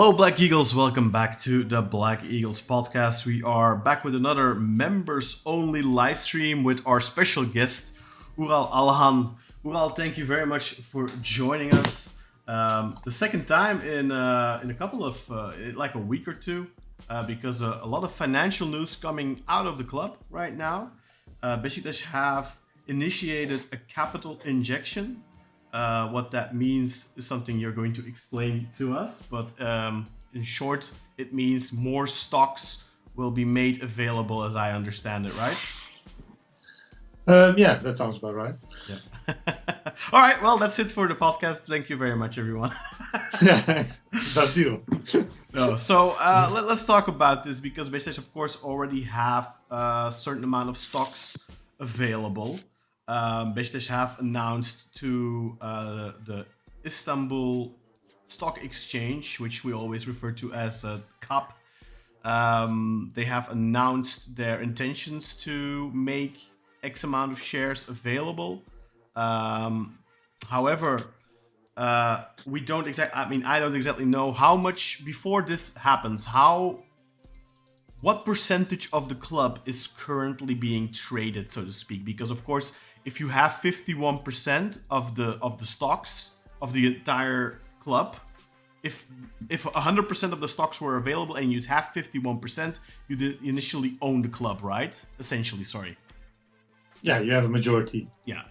Hello, Black Eagles. Welcome back to the Black Eagles podcast. We are back with another members-only live stream with our special guest, Ural Alhan. Ural, thank you very much for joining us. The second time in a couple of like a week or two, because a lot of financial news coming out of the club right now. Beşiktaş have initiated a capital injection. What that means is something you're going to explain to us, but in short, it means more stocks will be made available, as I understand it, right? Yeah, that sounds about right. Yeah. All right, well, that's it for the podcast. Thank you very much, everyone. Yeah, that's you. No, so let's talk about this, because Beşiktaş, of course, already have a certain amount of stocks available. Beşiktaş have announced to the Istanbul Stock Exchange, which we always refer to as a CAP. They have announced their intentions to make X amount of shares available. However, we don't exactly. I don't exactly know how much before this happens. What percentage of the club is currently being traded, so to speak? Because of course, if you have 51% of the stocks of the entire club, if 100% of the stocks were available and you'd have 51%, you did initially own the club, right? Essentially, sorry. Yeah, you have a majority. Yeah.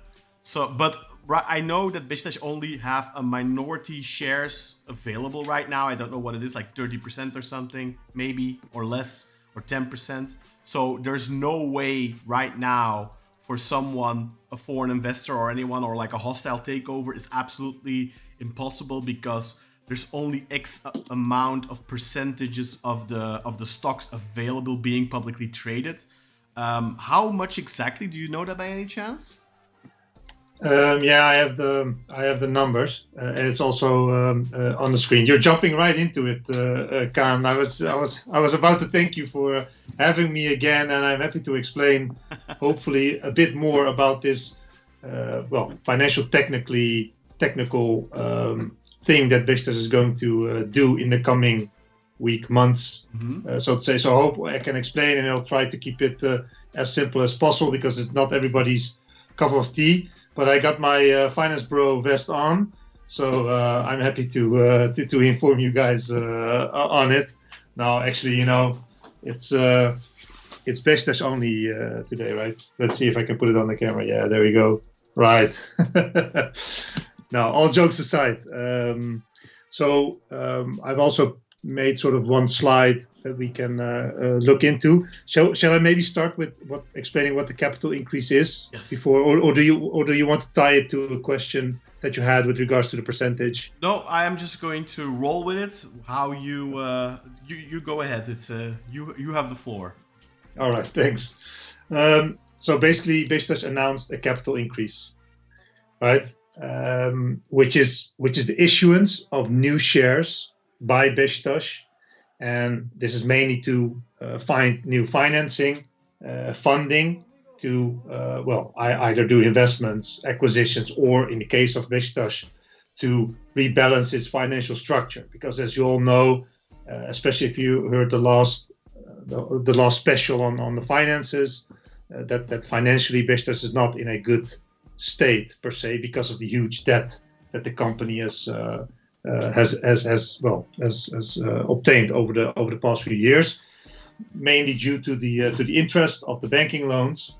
So, but I know that Beşiktaş only have a minority shares available right now. I don't know what it is, like 30% or something, maybe, or less, or 10%. So there's no way right now for someone, a foreign investor or anyone, or like a hostile takeover is absolutely impossible, because there's only X amount of percentages of the stocks available being publicly traded. How much exactly, do you know that by any chance? Yeah, I have the numbers, and it's also on the screen. You're jumping right into it, Kaan. I was about to thank you for having me again, and I'm happy to explain, hopefully, a bit more about this, financial technical thing that Beşiktaş is going to do in the coming months. So to say. So I hope I can explain, and I'll try to keep it as simple as possible, because it's not everybody's cup of tea. But I got my finance bro vest on, so I'm happy to inform you guys on it. Now, actually, it's Beşiktaş only today, right? Let's see if I can put it on the camera. Yeah, there we go. Right. Now, all jokes aside, I've also made sort of one slide that we can look into. Shall I maybe start with explaining what the capital increase is? Yes. Before, or do you want to tie it to a question that you had with regards to the percentage? No, I am just going to roll with it. How you go ahead. It's you have the floor. All right, thanks. So basically, Beşiktaş announced a capital increase, right? Which is the issuance of new shares by Beşiktaş, and this is mainly to find new financing, funding to either do investments, acquisitions, or in the case of Beşiktaş, to rebalance its financial structure. Because as you all know, especially if you heard the last special on the finances, that financially Beşiktaş is not in a good state per se, because of the huge debt that the company has obtained over the past few years, mainly due to the interest of the banking loans.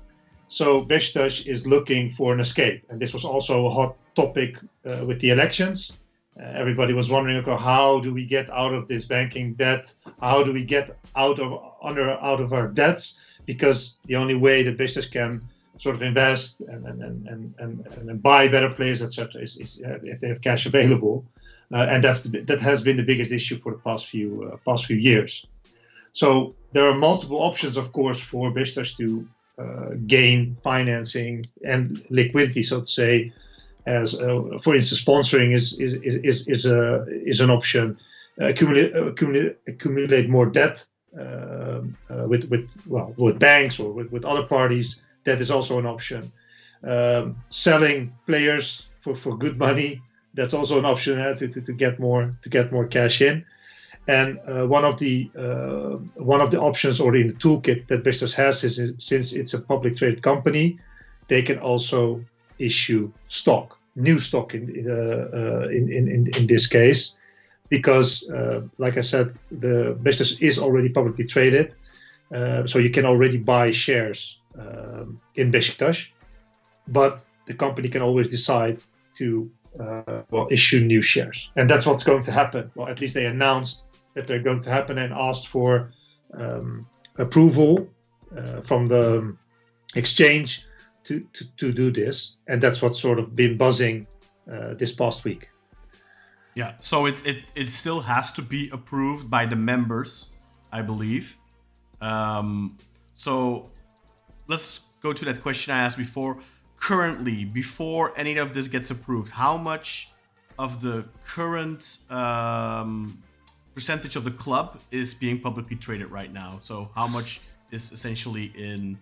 So Beşiktaş is looking for an escape, and this was also a hot topic with the elections. Everybody was wondering, okay, how do we get out of this banking debt? How do we get out of our debts? Because the only way that Beşiktaş can sort of invest and buy better players, etc., is if they have cash available. And that has been the biggest issue for the past few years. So there are multiple options, of course, for Beşiktaş to gain financing and liquidity, so to say. As for instance, sponsoring is an option. Accumulate more debt with banks or with other parties. That is also an option. Selling players for good money. That's also an option to get more cash in. And one of the options already in the toolkit that Beşiktaş has is, since it's a public traded company, they can also issue stock, new stock in this case, because like I said, the Beşiktaş is already publicly traded, so you can already buy shares in Beşiktaş, but the company can always decide to issue new shares, and that's what's going to happen. Well, at least they announced that they're going to happen and asked for approval from the exchange to do this, and that's what's sort of been buzzing this past week. Yeah, so it still has to be approved by the members, I believe. So let's go to that question I asked before. Currently, before any of this gets approved, how much of the current percentage of the club is being publicly traded right now? So how much is essentially in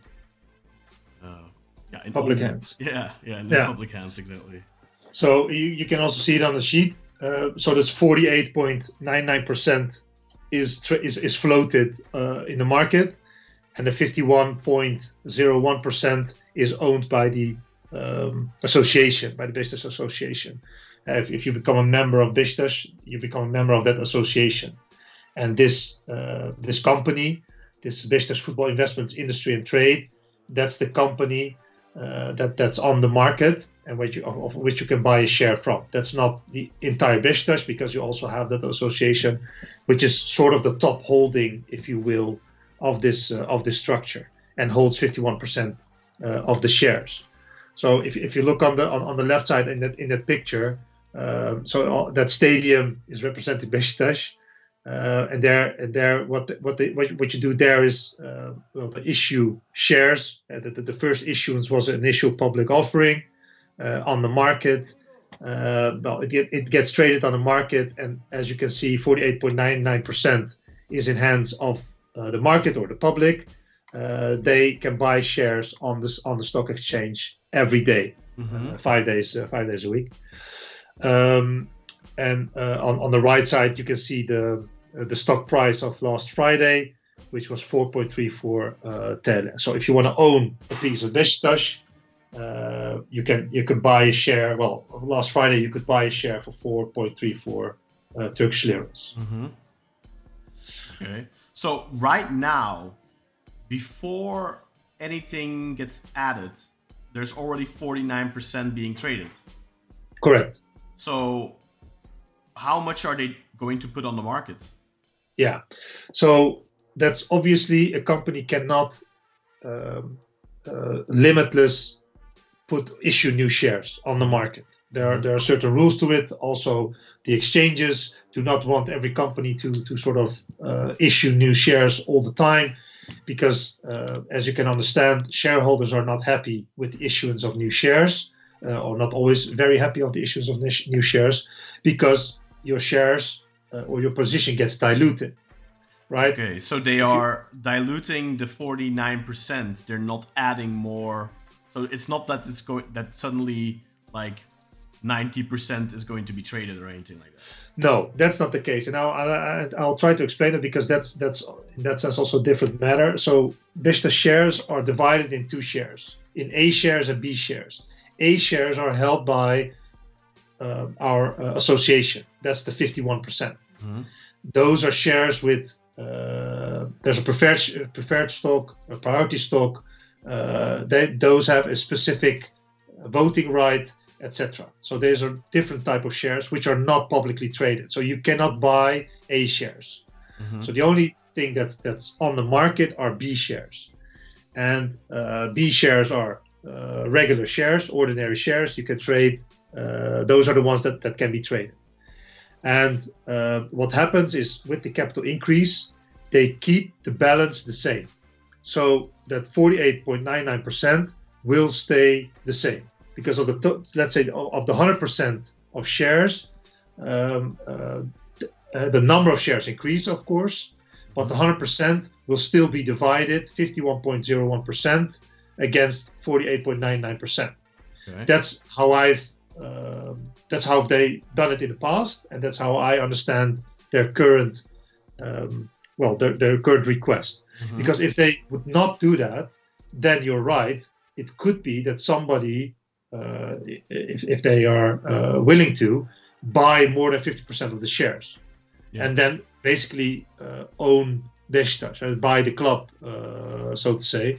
public hands? In public hands, exactly. So you can also see it on the sheet. So this 48.99% is floated in the market, and the 51.01% is owned by the association, by the Beşiktaş Association. If you become a member of Beşiktaş, you become a member of that association. And this company, this Beşiktaş Football Investments Industry and Trade, that's the company that's on the market and of which you can buy a share from. That's not the entire Beşiktaş, because you also have that association, which is sort of the top holding, if you will, of this structure, and holds 51% of the shares. So if you look on the left side in that picture, so that stadium is representing Beşiktaş, and there what you do there is they issue shares. The first issuance was an initial public offering on the market. It gets traded on the market, and as you can see, 48.99% is in hands of the market or the public. They can buy shares on the stock exchange every day, 5 days a week. And on the right side, you can see the stock price of last Friday, which was 4.34 TL. So if you want to own a piece of Beşiktaş, you can buy a share. Well, last Friday you could buy a share for 4.34 Turkish liras. Okay. So right now, before anything gets added, there's already 49% being traded. Correct. So how much are they going to put on the market? Yeah. So that's obviously a company cannot limitless issue new shares on the market. There are certain rules to it. Also, the exchanges do not want every company to sort of issue new shares all the time, because as you can understand, shareholders are not happy with the issuance of new shares, or not always very happy of the issuance of new shares, because your shares or your position gets diluted, right? Okay, so they are diluting the 49%. They're not adding more. So it's not that that suddenly like 90% is going to be traded or anything like that. No, that's not the case, and I'll try to explain it, because that's in that sense also a different matter. So Beşiktaş shares are divided in two shares, in A shares and B shares. A shares are held by our association. That's the 51%. Mm-hmm. Those are shares with there's a preferred stock, a priority stock. Those have a specific voting right, etc. So these are different type of shares which are not publicly traded. So you cannot buy A shares. Mm-hmm. So the only thing that's on the market are B shares, and B shares are regular shares, ordinary shares. You can trade. Those are the ones that can be traded. And what happens is, with the capital increase, they keep the balance the same. So that 48.99% will stay the same, because of let's say of the 100% of shares, the number of shares increase, of course, but the 100% will still be divided 51.01% against 48.99%. Okay. That's how they done it in the past, and that's how I understand their current their current request. Because if they would not do that, then you're right. It could be that somebody, if they are willing to, buy more than 50% of the shares, and then basically own Beşiktaş, buy the club, so to say.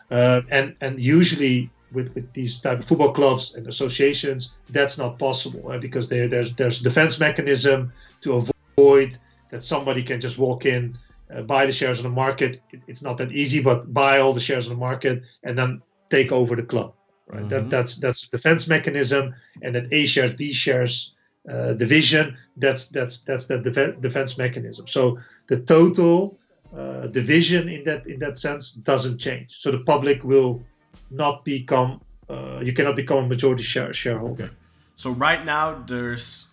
And usually with these type of football clubs and associations, that's not possible because there's a defense mechanism to avoid that somebody can just walk in, buy the shares on the market. It's not that easy, but buy all the shares on the market and then take over the club. Right? That's a defense mechanism, and that A shares, B shares division. That's the defense mechanism. So the total division in that sense doesn't change. So the public will not become. You cannot become a majority shareholder. Okay. So right now there's,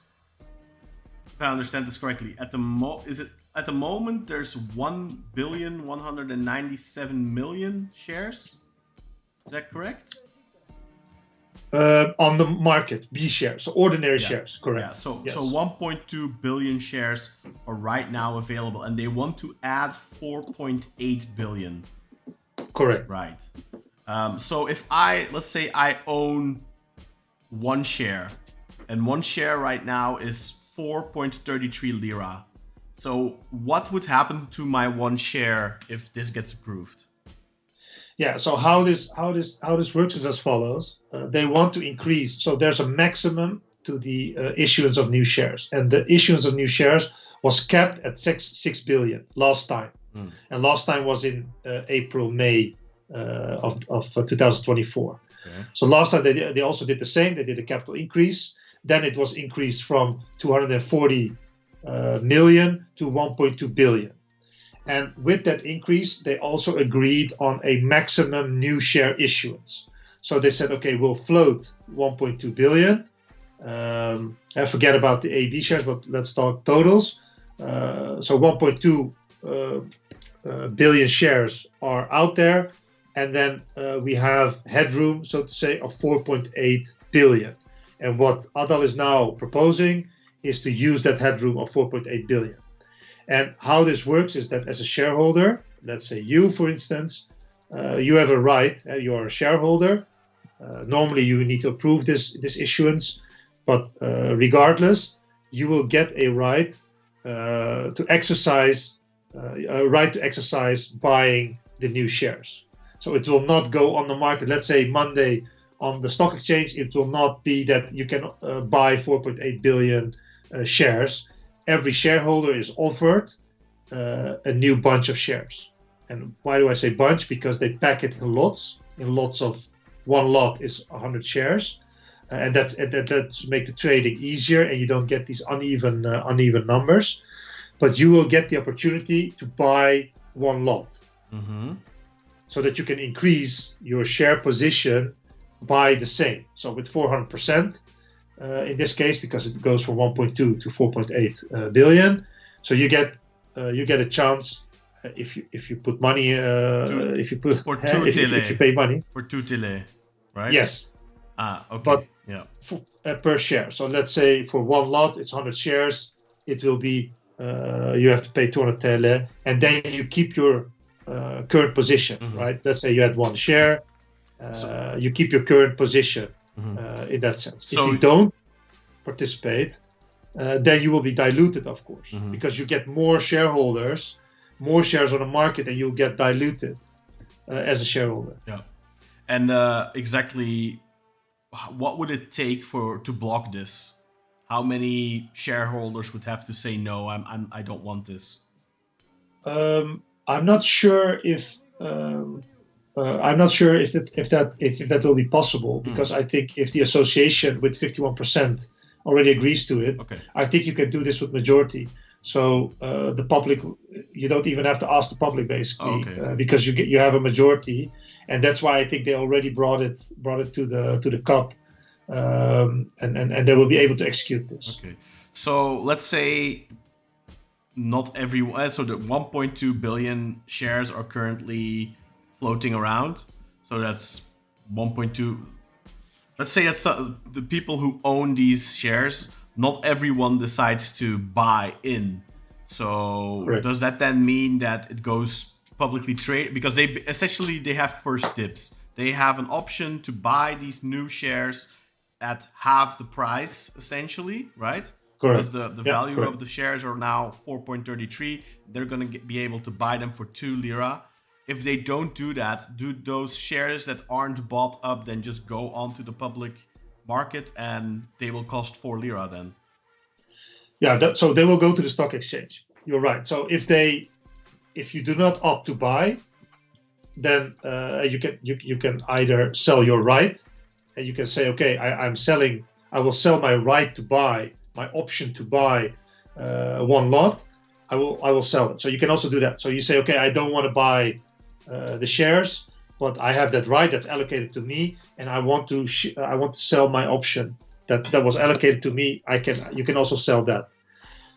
if I understand this correctly, at the moment there's 1,197,000,000 shares. Is that correct? On the market, B shares, so ordinary shares, correct. Yeah, so 1.2 billion shares are right now available, and they want to add 4.8 billion. Correct. Right. So if let's say I own one share, and one share right now is 4.33 lira. So what would happen to my one share if this gets approved? Yeah. So how this works is as follows. They want to increase. So there's a maximum to the issuance of new shares, and the issuance of new shares was capped at 6 billion last time, and last time was in April, May of 2024. Okay. So last time they also did the same. They did a capital increase. Then it was increased from 240 million to 1.2 billion. And with that increase, they also agreed on a maximum new share issuance. So they said, okay, we'll float 1.2 billion. I forget about the AB shares, but let's talk totals. So 1.2 billion shares are out there. And then we have headroom, so to say, of 4.8 billion. And what Adal is now proposing is to use that headroom of 4.8 billion. And how this works is that as a shareholder, let's say you, for instance, you have a right, you're a shareholder. Normally you need to approve this issuance, but regardless, you will get a right to exercise buying the new shares. So it will not go on the market. Let's say Monday on the stock exchange, it will not be that you can buy 4.8 billion shares. Every shareholder is offered a new bunch of shares. And why do I say bunch? Because they pack it in lots. In lots of one lot is 100 shares, and that's make the trading easier, and you don't get these uneven numbers. But you will get the opportunity to buy one lot, so that you can increase your share position by the same. So with 400%. In this case, because it goes from 1.2 to 4.8 billion, so you get a chance if you put money if you pay money for 2 tile, right? Yes. Okay. But per share. So let's say for one lot it's 100 shares. It will be you have to pay 200 TL, and then you keep your current position, right? Let's say you had one share, you keep your current position. In that sense, so if you don't participate, then you will be diluted, of course, because you get more shareholders, more shares on the market, and you'll get diluted as a shareholder. Yeah, and exactly, what would it take to block this? How many shareholders would have to say no? I don't want this. I'm not sure if. I'm not sure if that will be possible, because I think if the association with 51% already agrees to it, I think you can do this with majority. So the public, you don't even have to ask the public basically, because you have a majority, and that's why I think they already brought it to the COP, and they will be able to execute this. Okay, so let's say not everyone. So the 1.2 billion shares are currently floating around, so that's 1.2. Let's say that's the people who own these shares. Not everyone decides to buy in. So Correct. does that then mean that it goes publicly trade? Because they have first dibs. They have an option to buy these new shares at half the price, essentially, right? Correct. Because the Yeah, value correct. of the shares are now 4.33. They're going to be able to buy them for 2 lira. If they don't do that, do those shares that aren't bought up then just go onto the public market and they will cost 4 lira then? Yeah, so they will go to the stock exchange. You're right. So if you do not opt to buy, then you can either sell your right, and you can say, okay, I will sell my right to buy, my option to buy one lot. I will sell it. So you can also do that. So you say, okay, I don't want to buy the shares, but I have that right that's allocated to me, and I want to sell my option that was allocated to me. You can also sell that.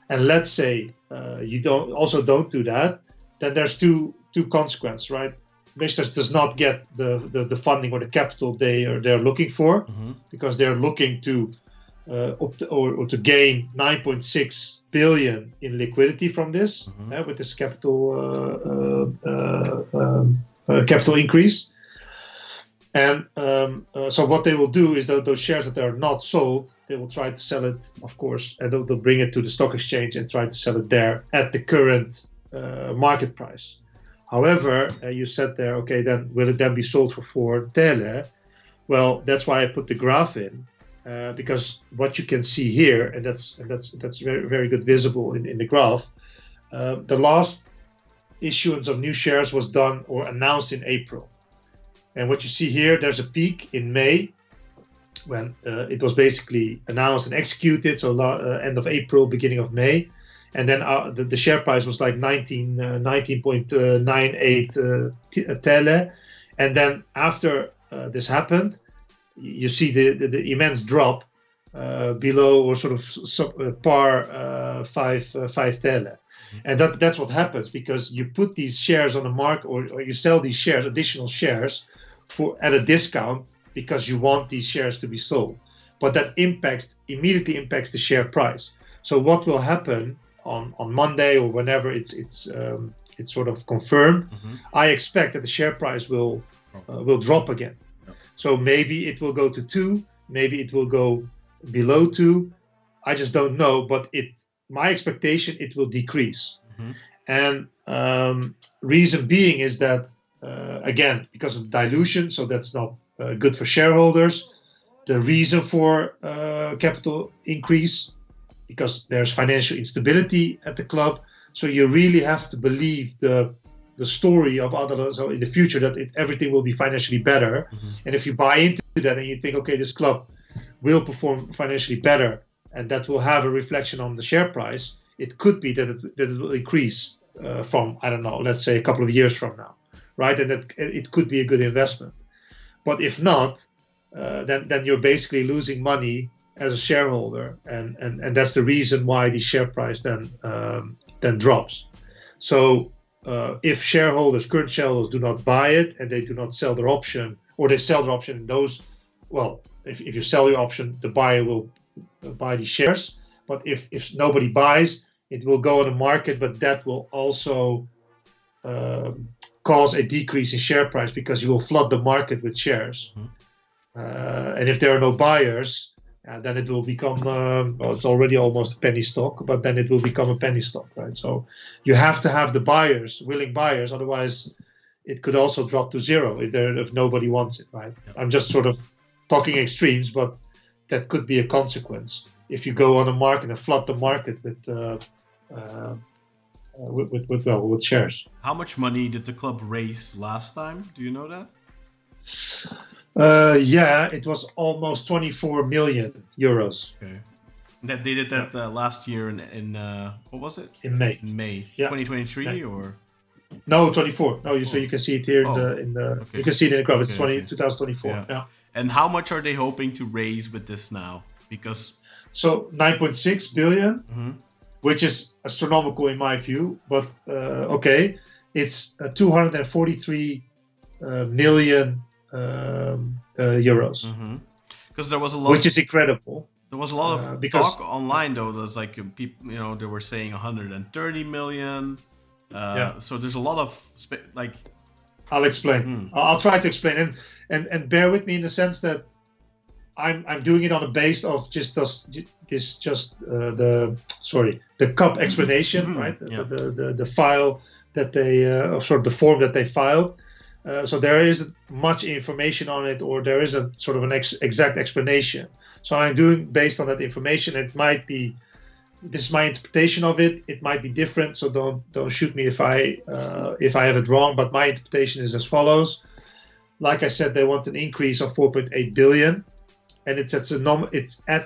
And let's say you don't do that, then there's two consequences, right? Beşiktaş does not get the funding or the capital they're looking for, because they're looking to to gain 9.6 billion in liquidity from this with this capital increase. And so what they will do is that those shares that are not sold, they will try to sell it, of course, and they'll bring it to the stock exchange and try to sell it there at the current market price. However, you said there, okay, then will it then be sold for 4 TL? Well, that's why I put the graph in, because what you can see here, and that's very, very good visible in the graph, the last issuance of new shares was done or announced in April. And what you see here, there's a peak in May when it was basically announced and executed, so end of April, beginning of May. And then the share price was like 19.98 TL. And then after this happened, you see the immense drop below or sort of par 5 TL. And that's what happens, because you put these shares on the market, or you sell these shares, additional shares, at a discount because you want these shares to be sold. But that immediately impacts the share price. So what will happen on Monday or whenever it's sort of confirmed, I expect that the share price will drop again. Yep. So maybe it will go to 2, maybe it will go below 2. I just don't know, but my expectation, it will decrease. And reason being is that again, because of dilution, so that's not good for shareholders. The reason for capital increase, because there's financial instability at the club. So you really have to believe the story of others, so in the future that everything will be financially better. And if you buy into that and you think, okay, this club will perform financially better, and that will have a reflection on the share price, it could be that it will increase from, I don't know, let's say a couple of years from now, right? And that it could be a good investment. But if not, then you're basically losing money as a shareholder, and that's the reason why the share price then drops. So if current shareholders do not buy it and they do not sell their option, or they sell their option, if you sell your option, the buyer will buy the shares. But if nobody buys, it will go on the market, but that will also cause a decrease in share price, because you will flood the market with shares. And if there are no buyers, then it will become, it's already almost a penny stock, but then it will become a penny stock, right? So you have to have the buyers, willing buyers, otherwise it could also drop to zero if nobody wants it, right? Yep. I'm just sort of talking extremes, but that could be a consequence if you go on the market and flood the market with shares. How much money did the club raise last time? Do you know that? Yeah, it was almost 24 million euros. Okay. That they did that last year in what was it? In May. In May, yeah. 2023 yeah. Or? No, 24. No, so you can see it here in the okay. You can see it in the graph. It's 2024. Yeah. And how much are they hoping to raise with this now? Because 9.6 billion, which is astronomical in my view. But okay, it's 243 million euros. Because there was a lot, which is incredible. There was a lot of because talk online, though. There's like people, they were saying 130 million. So there's a lot of I'll explain. I'll try to explain, and bear with me in the sense that I'm doing it on a base of the cup explanation, right? The file that they the form that they filed. So there isn't much information on it, or there isn't sort of an exact explanation. So I'm doing based on that information. It might be, this is my interpretation of it. It might be different. So don't shoot me if I have it wrong. But my interpretation is as follows. Like I said, they want an increase of 4.8 billion, and it's at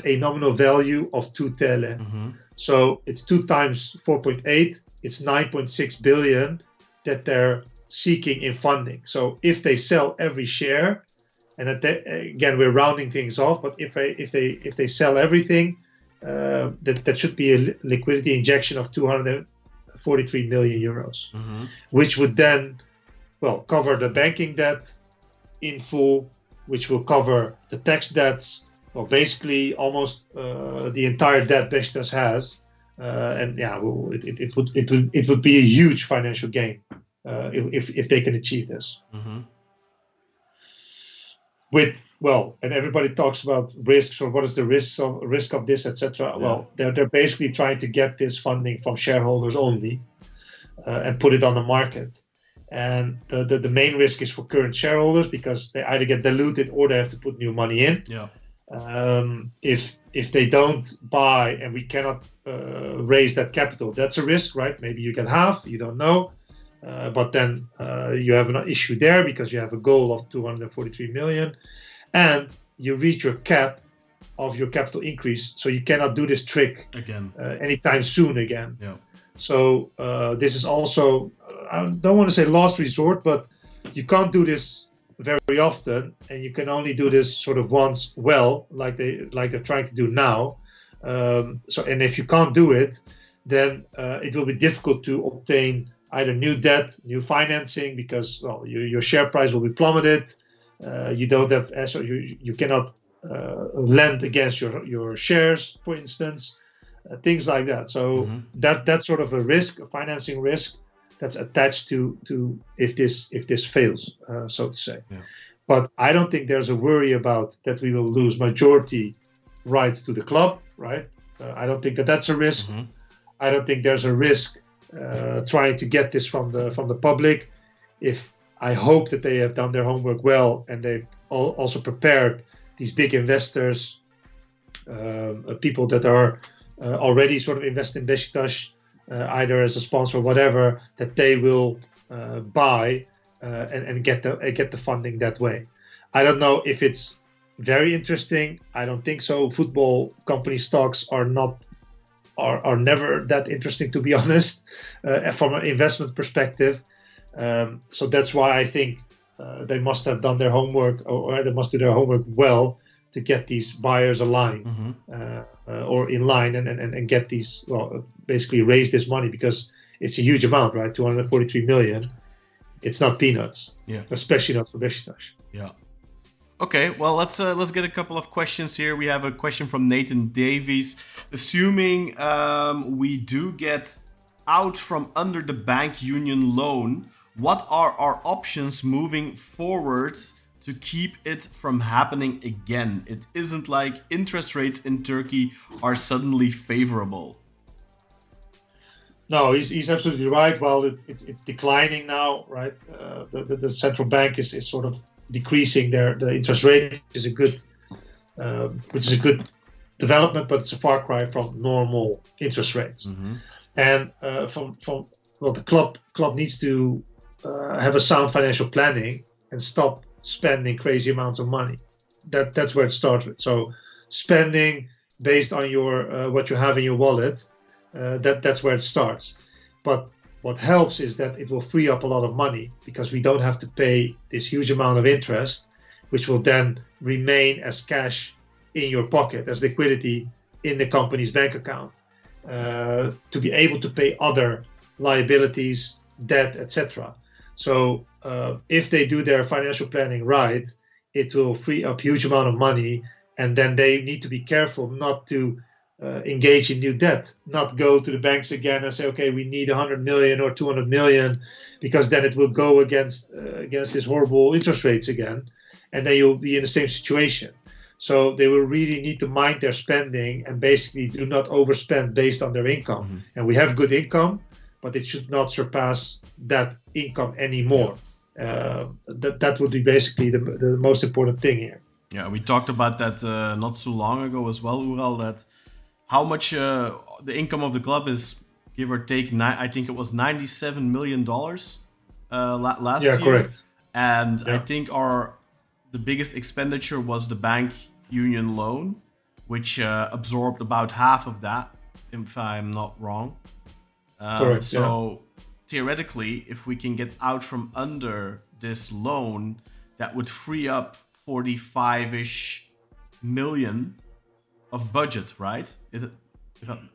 a nominal value of 2 TL. So it's 2 times 4.8. It's 9.6 billion that they're seeking in funding. So if they sell every share, and again we're rounding things off, but if they sell everything, that should be a liquidity injection of 243 million euros, which would then cover the banking debt in full, which will cover the tax debts, basically almost the entire debt Beşiktaş has, and it would be a huge financial gain if they can achieve this. And everybody talks about risks, or what is the risk of this, etc. They're basically trying to get this funding from shareholders only, and put it on the market. And the main risk is for current shareholders, because they either get diluted or they have to put new money in. If they don't buy and we cannot raise that capital, that's a risk, right? Maybe you get half, you don't know. But then you have an issue there, because you have a goal of 243 million and you reach your cap of your capital increase. So you cannot do this trick again anytime soon again. So this is also, I don't want to say last resort, but you can't do this very often, and you can only do this sort of once like they're trying to do now. And if you can't do it, then it will be difficult to obtain either new debt, new financing, because your share price will be plummeted. You don't have, so you cannot lend against your shares, for instance, things like that. So that's sort of a risk, a financing risk that's attached to if this fails, so to say. But I don't think there's a worry about that we will lose majority rights to the club, right? I don't think that's a risk. I don't think there's a risk trying to get this from the public. If I hope that they have done their homework well, and they've also prepared these big investors, people that are already sort of invest in Beşiktaş, either as a sponsor or whatever, that they will buy and get the funding that way. I don't know if it's very interesting. I don't think so. Football company stocks are never that interesting, to be honest, from an investment perspective. So that's why I think they must have done their homework, or they must do their homework well, to get these buyers aligned or in line, and get these, basically raise this money, because it's a huge amount, right? 243 million. It's not peanuts, especially not for Beşiktaş. Okay, well, let's get a couple of questions here. We have a question from Nathan Davies. Assuming we do get out from under the bank union loan, what are our options moving forward to keep it from happening again? It isn't like interest rates in Turkey are suddenly favorable. No, he's absolutely right. Well, it's declining now, right? The central bank is sort of decreasing the interest rate, which is a good development, but it's a far cry from normal interest rates. And the club needs to have a sound financial planning and stop spending crazy amounts of money. That's where it starts with. So spending based on your what you have in your wallet, that's where it starts. But what helps is that it will free up a lot of money, because we don't have to pay this huge amount of interest, which will then remain as cash in your pocket, as liquidity in the company's bank account, to be able to pay other liabilities, debt, etc. So if they do their financial planning right, it will free up huge amount of money, and then they need to be careful not to engage in new debt, not go to the banks again and say, okay, we need 100 million or 200 million, because then it will go against these horrible interest rates again, and then you'll be in the same situation. So they will really need to mind their spending and basically do not overspend based on their income. Mm-hmm. And we have good income, but it should not surpass that income anymore. That would be basically the most important thing here. Yeah, we talked about that not so long ago as well, Ural, that how much the income of the club is, give or take, I think it was $97 million last year. Yeah, correct. And I think the biggest expenditure was the bank union loan, which absorbed about half of that, if I'm not wrong. Correct. So theoretically, if we can get out from under this loan, that would free up 45-ish million of budget, right? Is it?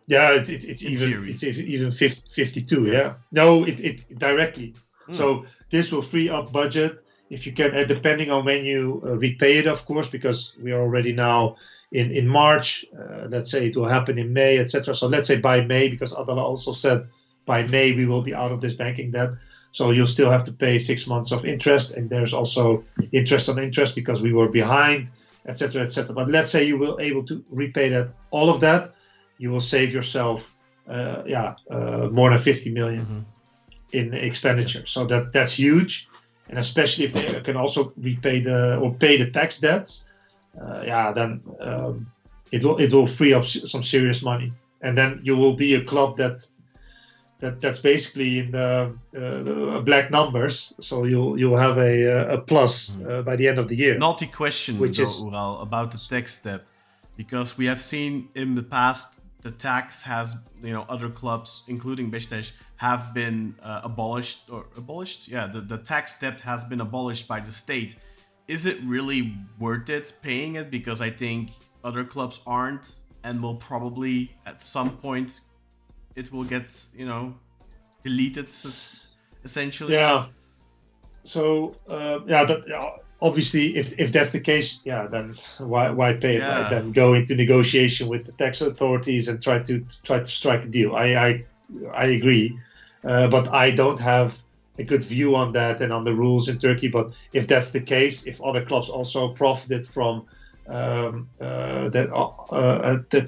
It's even 52. Yeah. No, it directly. So this will free up budget if you can, depending on when you repay it, of course, because we are already now in March. Let's say it will happen in May, etc. So let's say by May, because Adala also said by May we will be out of this banking debt. So you'll still have to pay 6 months of interest, and there's also interest on interest because we were behind, etc., etc. But let's say you will able to repay that, all of that, you will save yourself, more than 50 million in expenditure. So that's huge, and especially if they can also repay pay the tax debts, then it will free up some serious money, and then you will be a club that's basically in the black numbers. So you'll have a plus by the end of the year. Naughty question, Ural, about the tax debt, because we have seen in the past the tax has, other clubs, including Beşiktaş, have been abolished. Yeah, the tax debt has been abolished by the state. Is it really worth it paying it? Because I think other clubs aren't, and will probably at some point it will get, deleted, essentially. Yeah. So obviously, if that's the case, then why pay it? Right? Then go into negotiation with the tax authorities and try to strike a deal. I agree, but I don't have a good view on that and on the rules in Turkey. But if that's the case, if other clubs also profited from to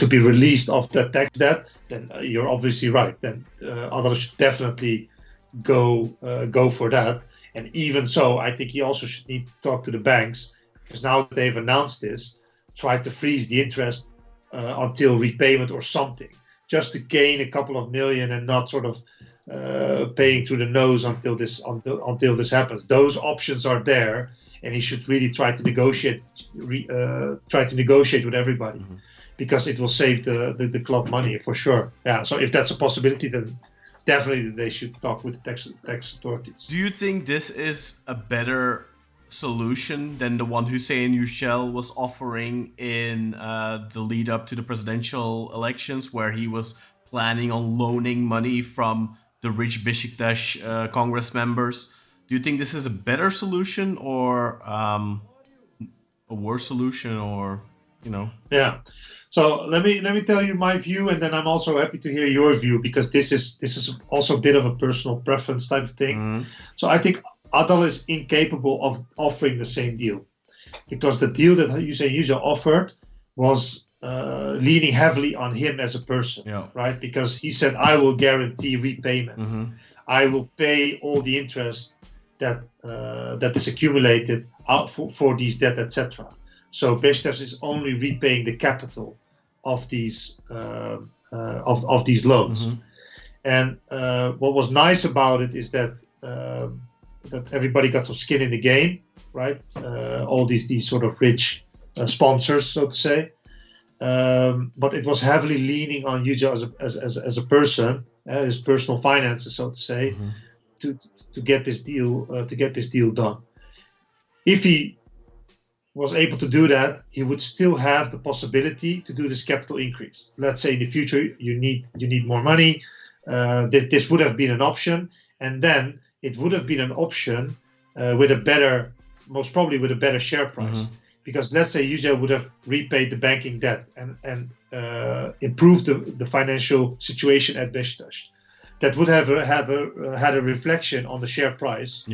be released of that tax debt, then you're obviously right. Then others should definitely go for that. And even so, I think he also should need to talk to the banks, because now that they've announced this, try to freeze the interest until repayment or something, just to gain a couple of million and not sort of paying through the nose until this happens. Those options are there, and he should really try to negotiate with everybody, because it will save the club money for sure. Yeah. So if that's a possibility, then definitely they should talk with the tax authorities. Do you think this is a better solution than the one Hüseyin Yücel was offering in the lead up to the presidential elections, where he was planning on loaning money from the rich Beşiktaş Congress members? Do you think this is a better solution, or a worse solution, or Yeah. So let me tell you my view, and then I'm also happy to hear your view, because this is also a bit of a personal preference type of thing. So I think Adal is incapable of offering the same deal, because the deal that Hüseyin Yücel offered was leaning heavily on him as a person, right? Because he said, I will guarantee repayment. I will pay all the interest that is accumulated for these debt, etc. So Beşiktaş is only repaying the capital of these loans. And what was nice about it is that everybody got some skin in the game, right? All these sort of rich sponsors, so to say. But it was heavily leaning on Yücel as a person, his personal finances, so to say, to get this deal done. If he was able to do that, he would still have the possibility to do this capital increase. Let's say in the future you need more money. This would have been an option, and then it would have been an option most probably with a better share price. because let's say Yücel would have repaid the banking debt and improved the financial situation at Beşiktaş. That would have had a reflection on the share price,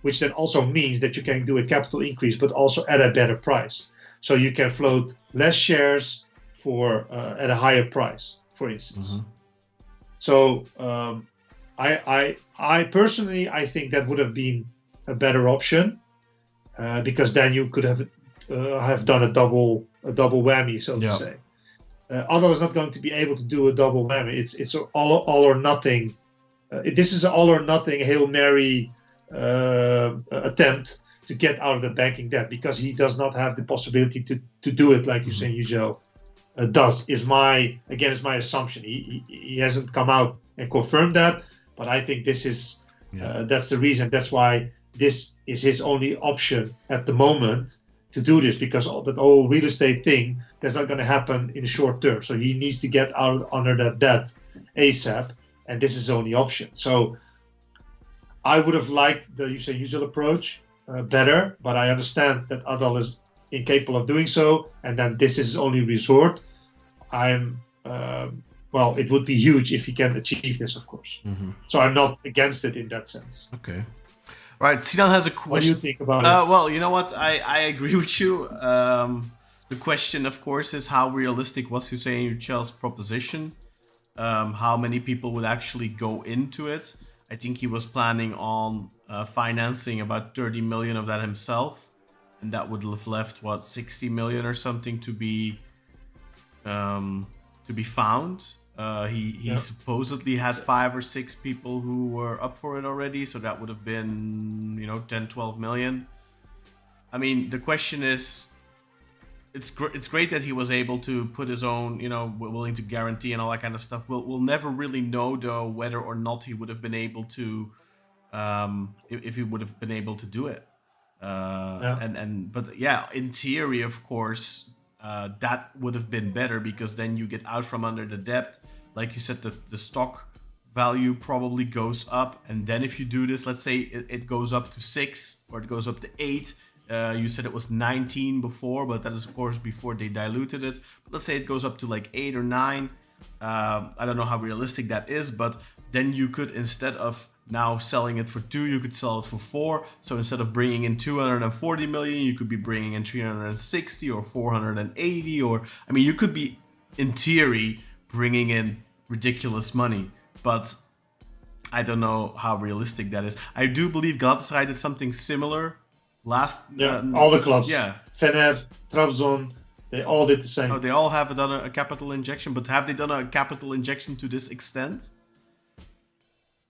which then also means that you can do a capital increase, but also at a better price. So you can float less shares for at a higher price, for instance. So I personally, I think that would have been a better option, because then you could have done a double whammy, so to say. Adal is not going to be able to do a double whammy. It's all or nothing. This is an all or nothing Hail Mary attempt to get out of the banking debt, because he does not have the possibility to do it like you say Yücel does. Is my assumption. He hasn't come out and confirmed that, but I think this is that's the reason. That's why this is his only option at the moment to do this, because that whole real estate thing, that's not going to happen in the short term. So he needs to get out under that debt ASAP, and this is his only option. So I would have liked the Yücel approach better, but I understand that Adal is incapable of doing so, and then this is his only resort. It would be huge if he can achieve this, of course. So I'm not against it in that sense. Okay. All right, Sinan has a question. What do you think about it? Well, you know what? I agree with you. The question, of course, is how realistic was Yücel's proposition? How many people would actually go into it? I think he was planning on financing about 30 million of that himself, and that would have left 60 million or something to be found. He supposedly had 5 or 6 people who were up for it already, so that would have been 10-12 million. I mean, the question is, it's great that he was able to put his own, willing to guarantee and all that kind of stuff. We'll never really know though whether or not he would have been able to, if he would have been able to do it. But in theory, of course, that would have been better, because then you get out from under the debt. Like you said, the stock value probably goes up, and then if you do this, let's say it goes up to 6 or it goes up to 8. You said it was 19 before, but that is of course before they diluted it. But let's say it goes up to like 8 or 9. I don't know how realistic that is, but then you could, instead of now selling it for 2, you could sell it for 4. So instead of bringing in 240 million, you could be bringing in 360 or 480, or you could be, in theory, bringing in ridiculous money. But I don't know how realistic that is. I do believe Galatasaray did something similar last. All the clubs. Fener, Trabzon, they all did the same. Oh, they all have done a capital injection, but have they done a capital injection to this extent?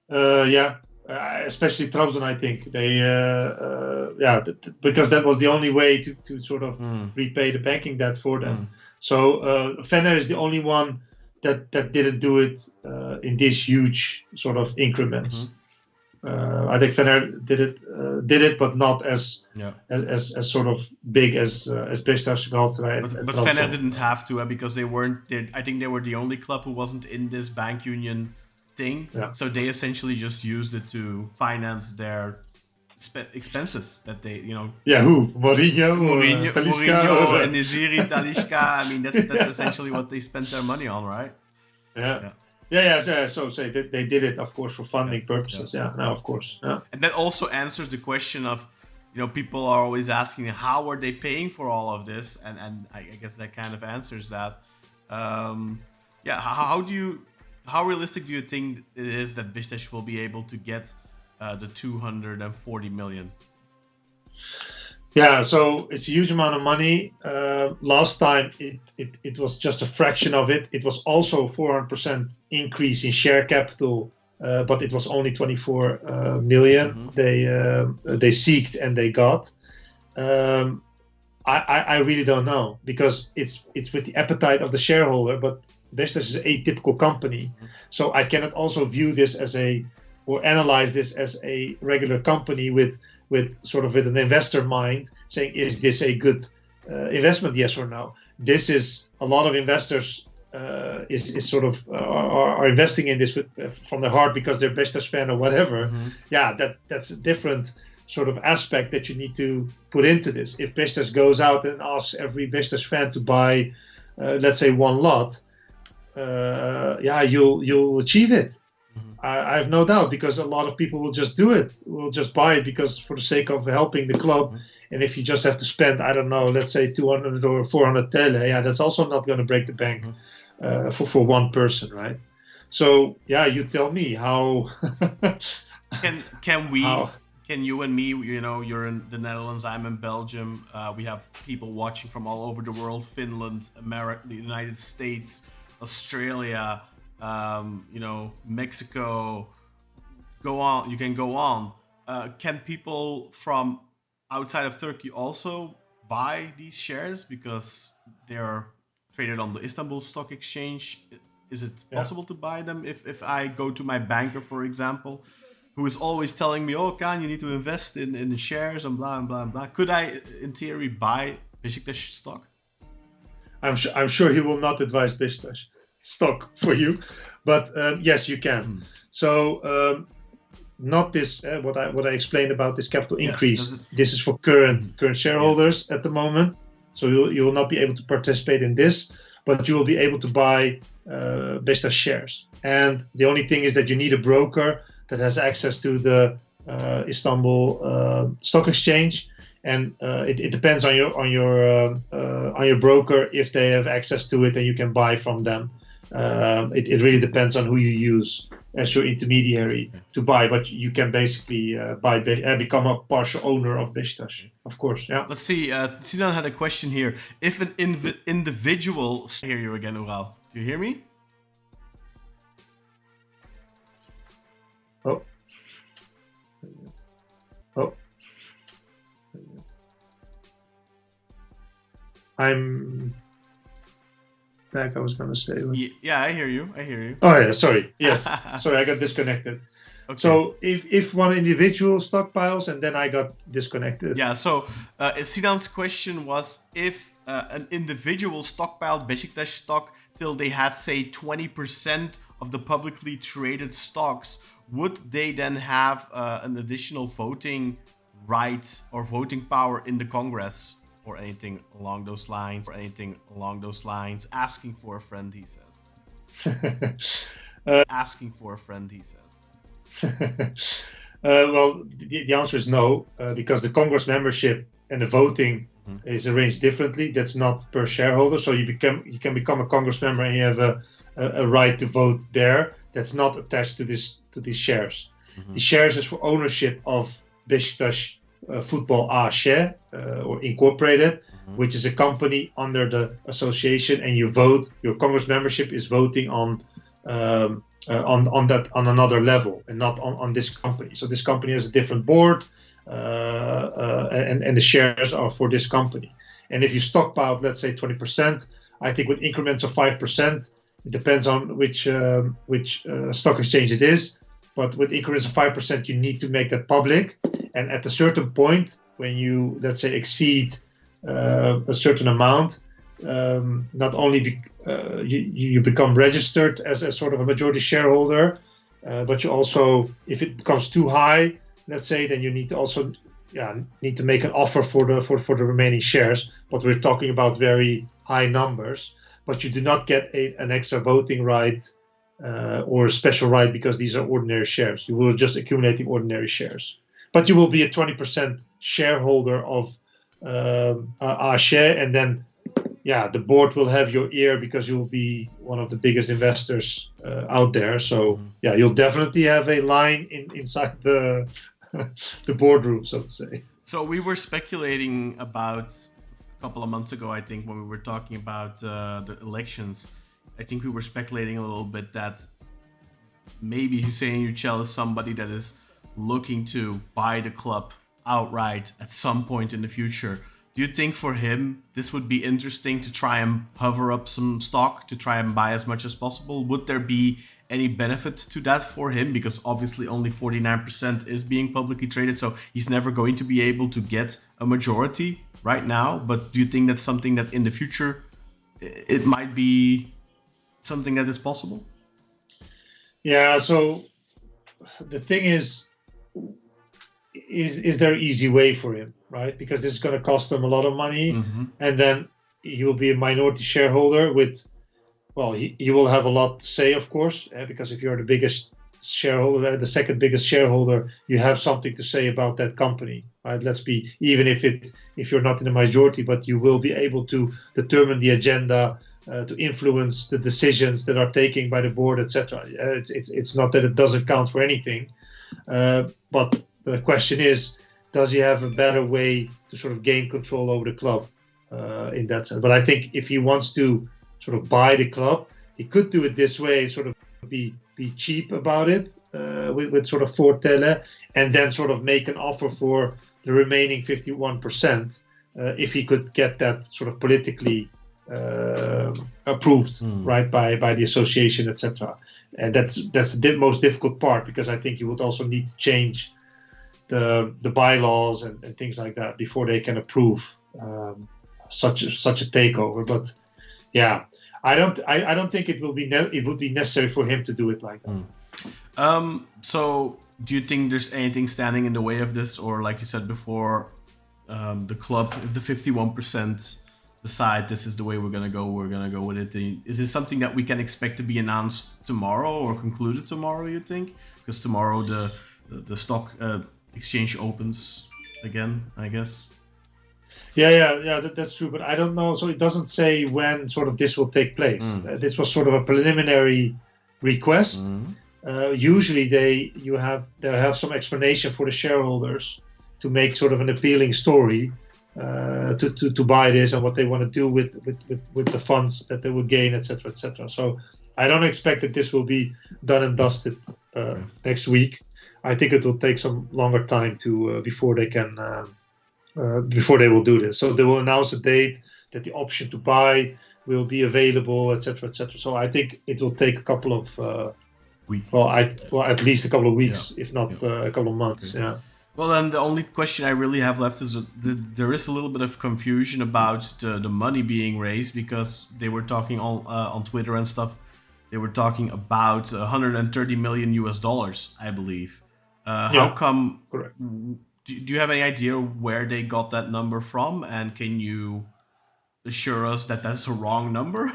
Especially Trabzon, I think they, because that was the only way to sort of repay the banking debt for them. So Fener is the only one that didn't do it in these huge sort of increments. I think Fener did it, but not as sort of big as Beşiktaş, Galatasaray. But Fener didn't have to, because they weren't. I think they were the only club who wasn't in this bank union thing. So they essentially just used it to finance their expenses that they, Mourinho, and Neziri, Talisca. That's essentially what they spent their money on, right? So say that they did it, of course, for funding purposes. Now, of course. And that also answers the question of, people are always asking, how are they paying for all of this? And I guess that kind of answers that. How realistic do you think it is that Beşiktaş will be able to get the 240 million? So it's a huge amount of money. Last time it was just a fraction of it. It was also 400% increase in share capital, but it was only 24 million. They seeked and they got. I really don't know, because it's with the appetite of the shareholder, but Beşiktaş is a typical company. So I cannot also view this or analyze this as a regular company with an investor mind, saying, is this a good investment, yes or no? This is, a lot of investors are investing in this from their heart because they're Beşiktaş fan or whatever. That's a different sort of aspect that you need to put into this. If Beşiktaş goes out and asks every Beşiktaş fan to buy, let's say, one lot, you'll achieve it. I have no doubt, because a lot of people will just do it. Will just buy it because for the sake of helping the club. And if you just have to spend, I don't know, let's say 200 or 400 tele, that's also not going to break the bank for one person, right? So you tell me how. Can you and me, you're in the Netherlands, I'm in Belgium. We have people watching from all over the world: Finland, America, the United States, Australia, Mexico. Go on, you can go on. Can people from outside of Turkey also buy these shares because they are traded on the Istanbul Stock Exchange? Is it possible to buy them if I go to my banker, for example, who is always telling me, "Oh, Kaan, you need to invest in the shares and blah and blah and blah"? Could I, in theory, buy Beşiktaş stock? I'm sure he will not advise Beşiktaş stock for you, but yes, you can. So not this what I explained about this capital increase. This is for current shareholders at the moment. So you will not be able to participate in this, but you will be able to buy Beşiktaş shares. And the only thing is that you need a broker that has access to the Istanbul Stock Exchange, and it depends on your broker if they have access to it and you can buy from them. It really depends on who you use as your intermediary to buy, but you can basically become a partial owner of Beşiktaş, of course. Yeah. Let's see. Sinan had a question here. If an individual, I hear you again, Ural. Do you hear me? I'm back. I was going to say. Yeah, I hear you. Oh yeah, sorry. Yes, sorry, I got disconnected. Okay. So if one individual stockpiles and then I got disconnected. Yeah. So Sinan's question was, if an individual stockpiled Beşiktaş stock till they had, say, 20% of the publicly traded stocks, would they then have an additional voting right or voting power in the Congress? Or anything along those lines. Asking for a friend, he says. Asking for a friend, he says. Well, the answer is no, because the Congress membership and the voting is arranged differently. That's not per shareholder. So you can become a Congress member and you have a right to vote there. That's not attached to these shares. The shares is for ownership of Beşiktaş Football AŞ or Incorporated, which is a company under the association, and you vote. Your Congress membership is voting on another level and not on this company. So this company has a different board, and the shares are for this company. And if you stockpile, let's say 20%, I think with increments of 5%, it depends on which stock exchange it is. But with increments of 5%, you need to make that public. And at a certain point, when you, let's say, exceed a certain amount, not only you become registered as a sort of a majority shareholder, but you also, if it becomes too high, let's say, then you need to also need to make an offer for the remaining shares. But we're talking about very high numbers. But you do not get an extra voting right or a special right because these are ordinary shares. You will just accumulating ordinary shares. But you will be a 20% shareholder of AŞ, and then the board will have your ear because you'll be one of the biggest investors out there. So you'll definitely have a line inside the boardroom, so to say. So we were speculating about a couple of months ago, I think, when we were talking about the elections. I think we were speculating a little bit that maybe Hüseyin Yücel is somebody that is looking to buy the club outright at some point in the future. Do you think for him this would be interesting to try and hover up some stock to try and buy as much as possible? Would there be any benefit to that for him? Because obviously only 49% is being publicly traded, so he's never going to be able to get a majority right now. But do you think that's something that in the future it might be something that is possible? Yeah, so the thing is, is there an easy way for him, right? Because this is going to cost him a lot of money, and then he will be a minority shareholder with, well, he will have a lot to say, of course, because if you're the biggest shareholder, the second biggest shareholder, you have something to say about that company, right? Let's be, even if you're not in the majority, but you will be able to determine the agenda, to influence the decisions that are taken by the board, etc. It's not that it doesn't count for anything, but the question is, does he have a better way to sort of gain control over the club in that sense? But I think if he wants to sort of buy the club, he could do it this way, sort of be cheap about it with sort of Fortele, and then sort of make an offer for the remaining 51% if he could get that sort of politically approved, right, by the association, etc. And that's the most difficult part, because I think you would also need to change the bylaws and things like that before they can approve such a takeover. But yeah, I don't think it would be necessary for him to do it like that. So do you think there's anything standing in the way of this, or like you said before, the club, if the 51% decide this is the way we're gonna go with it? Is it something that we can expect to be announced tomorrow or concluded tomorrow, you think? Because tomorrow the stock exchange opens again, I guess. Yeah, that's true, but I don't know. So it doesn't say when sort of this will take place. This was sort of a preliminary request. Usually they have some explanation for the shareholders to make sort of an appealing story to buy this and what they want to do with the funds that they will gain, etc., etc. So I don't expect that this will be done and dusted next week. I think it will take some longer time to before they can. Before they will do this. So they will announce a date that the option to buy will be available, etc., etc. So I think it will take a couple of weeks. Well, at least a couple of weeks, if not a couple of months. Okay. Yeah. Well, then the only question I really have left is there is a little bit of confusion about the money being raised, because they were talking on Twitter and stuff. They were talking about $130 million, I believe. How come? Correct. Do you have any idea where they got that number from, and can you assure us that that's a wrong number?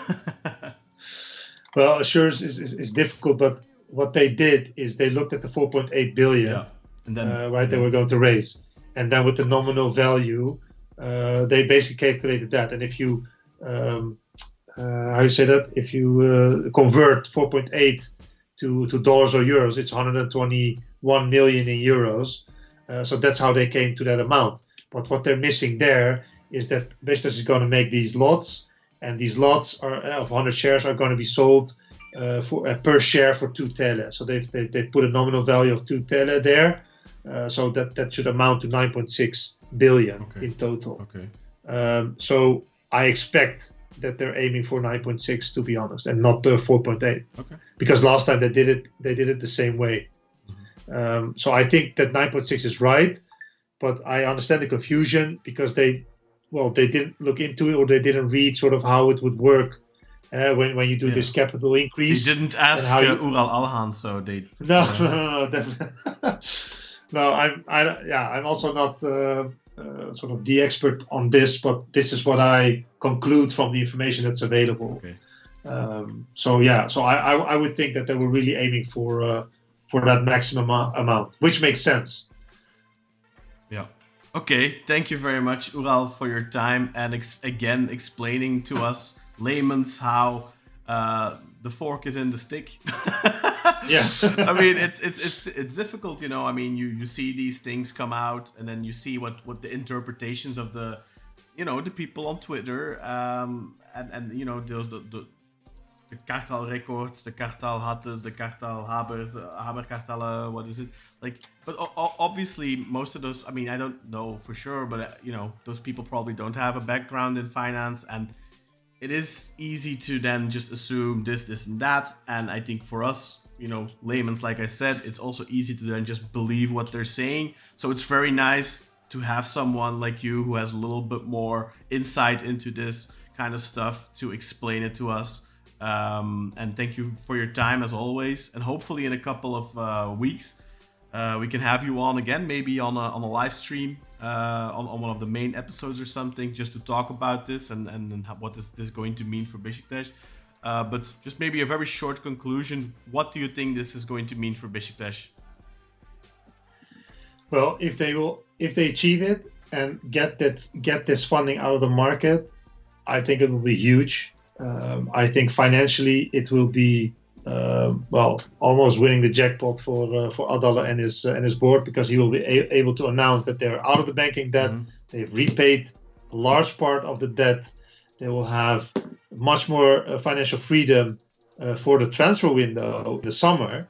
Well, assure is difficult, but what they did is they looked at the 4.8 billion, and then they were going to raise, and then with the nominal value, they basically calculated that. And if you how you say that? If you convert 4.8 to dollars or euros, it's 121 million in euros. So that's how they came to that amount. But what they're missing there is that Beşiktaş is going to make these lots, and these lots are of 100 shares are going to be sold for per share for 2 TL. So they put a nominal value of 2 TL there. So that should amount to 9.6 billion in total. Okay. So I expect that they're aiming for 9.6, to be honest, and not the 4.8. Okay. Because last time they did it the same way. So I think that 9.6 is right, but I understand the confusion because they didn't look into it, or they didn't read sort of how it would work when you do this capital increase. They didn't ask Ural Alhan, so they. No, definitely. No, I'm also not sort of the expert on this, but this is what I conclude from the information that's available. Okay. So I would think that they were really aiming for that maximum amount, which makes sense. Yeah. Okay. Thank you very much, Ural, for your time and again explaining to us layman's how the fork is in the stick. Yeah. I mean, it's difficult, you know. I mean, you see these things come out, and then you see what the interpretations of the people on Twitter and you know the Kartal records, the Kartal hatters, the Kartal Haberkartellen, what is it? Like, but obviously most of those, I mean, I don't know for sure, but those people probably don't have a background in finance, and it is easy to then just assume this and that. And I think for us, layman's, like I said, it's also easy to then just believe what they're saying. So it's very nice to have someone like you who has a little bit more insight into this kind of stuff to explain it to us. And thank you for your time as always. And hopefully in a couple of weeks, we can have you on again, maybe on a live stream, on one of the main episodes or something, just to talk about this and what is this going to mean for Beşiktaş. But just maybe a very short conclusion. What do you think this is going to mean for Beşiktaş? Well, if they achieve it and get this funding out of the market, I think it will be huge. I think financially it will be almost winning the jackpot for Adala and his board, because he will be able to announce that they're out of the banking debt. Mm-hmm. They've repaid a large part of the debt. They will have much more financial freedom for the transfer window in the summer,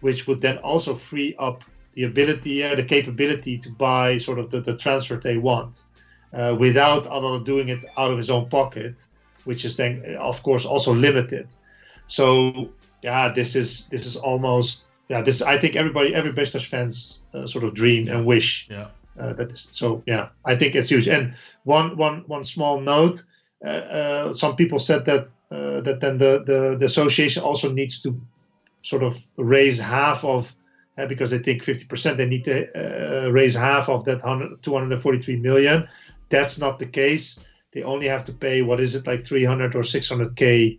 which would then also free up the capability to buy sort of the transfer they want, without Adala doing it out of his own pocket, which is then of course also limited. So yeah, this is almost this. I think every Beşiktaş fans sort of dream and wish. Yeah. I think it's huge. And one small note: some people said that then the association also needs to sort of raise half of, because they think 50%, they need to raise half of that 243 million. That's not the case. They only have to pay, what is it, like 300 or 600k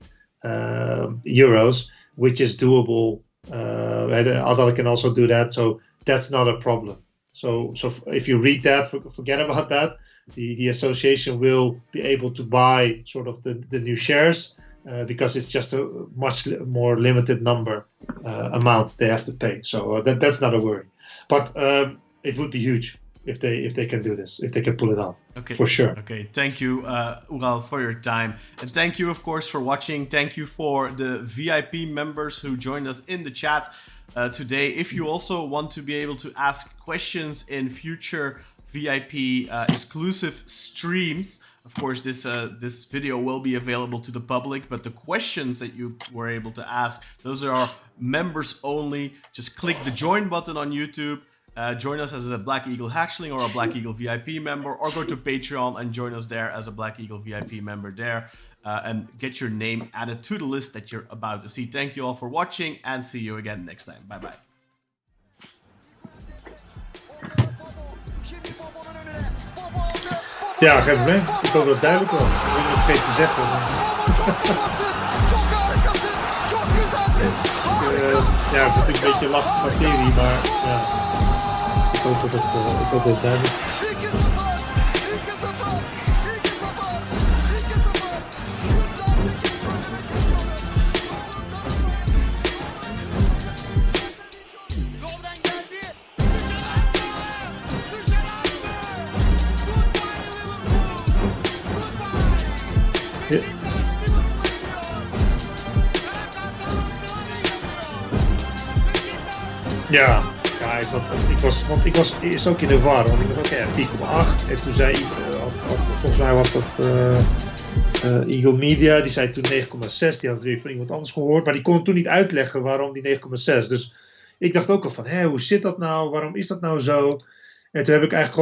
euros, which is doable. Adala can also do that, so that's not a problem. So if you read that, forget about that. The association will be able to buy sort of the new shares, because it's just a much more limited amount they have to pay. So that's not a worry. But it would be huge if they can do this, if they can pull it off. Okay. For sure. Okay, thank you, Ural, for your time. And thank you, of course, for watching. Thank you for the VIP members who joined us in the chat today. If you also want to be able to ask questions in future VIP exclusive streams, of course, this video will be available to the public, but the questions that you were able to ask, those are members only. Just click the join button on YouTube. Join us as a Black Eagle Hatchling or a Black Eagle VIP member, or go to Patreon and join us there as a Black Eagle VIP member there, and get your name added to the list that you're about to see. Thank you all for watching, and see you again next time. Bye bye. Ja, geef mee. Ik hoop dat het duidelijk was. Ik weet niet of ik te zeggen. Het is natuurlijk een beetje lastige materie, maar ja, ik hoop dat het duidelijk is. Ja, ik was eerst ook in de war, want ik dacht 4,8 en toen zei volgens mij was dat Eagle Media, die zei toen 9,6, die had het weer van iemand anders gehoord, maar die kon toen niet uitleggen waarom die 9,6. Dus ik dacht ook al van, hoe zit dat nou, waarom is dat nou zo? En toen heb ik eigenlijk